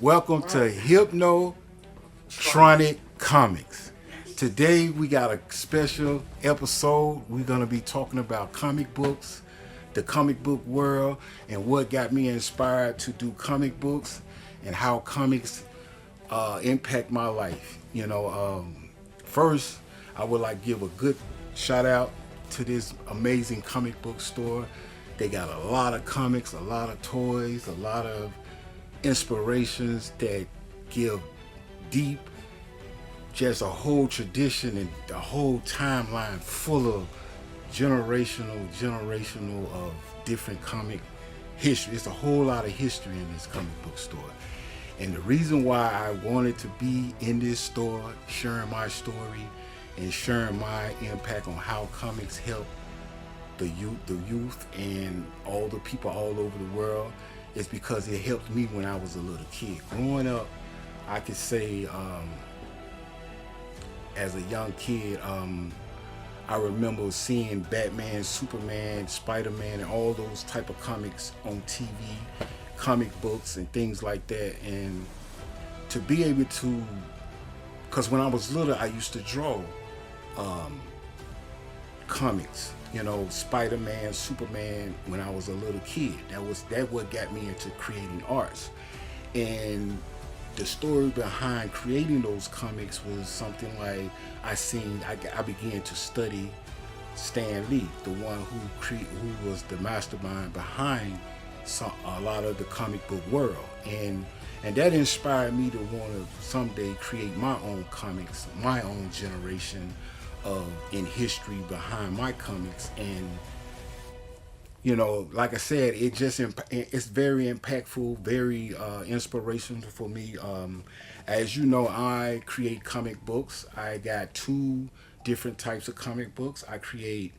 Welcome to Hypno Tronic Comics. Today we got a special episode. We're going to be talking about comic books, the comic book world, and what got me inspired to do comic books and how comics impact my life. First, I would like to give a good shout out to this amazing comic book store. They got a lot of comics, a lot of toys, a lot of inspirations that give deep, just a whole tradition and the whole timeline full of generational of different comic history. It's a whole lot of history in this comic book store. And the reason why I wanted to be in this store, sharing my story and sharing my impact on how comics help the youth and all the people all over the world, is because it helped me when I was a little kid. Growing up, I could say as a young kid, I remember seeing Batman, Superman, Spider-Man, and all those type of comics on TV, comic books and things like that. And to be able to, because when I was little, I used to draw comics, Spider-Man, Superman, when I was a little kid. That what got me into creating arts. And the story behind creating those comics was something like I began to study Stan Lee, the one who was the mastermind behind a lot of the comic book world, and that inspired me to want to someday create my own comics, my own generation in history behind my comics. And like I said, it's very impactful, very inspirational for me. As you know, I create comic books. I got two different types of comic books. I create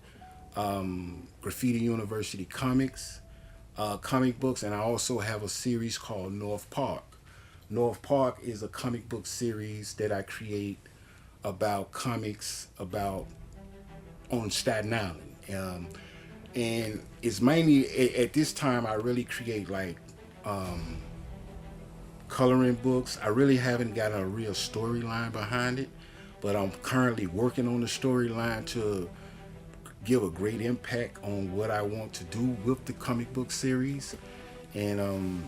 Graffiti University comics books, and I also have a series called North Park. North Park is a comic book series that I create about comics on Staten Island. And it's mainly, at this time, I really create like coloring books. I really haven't got a real storyline behind it, but I'm currently working on the storyline to give a great impact on what I want to do with the comic book series. And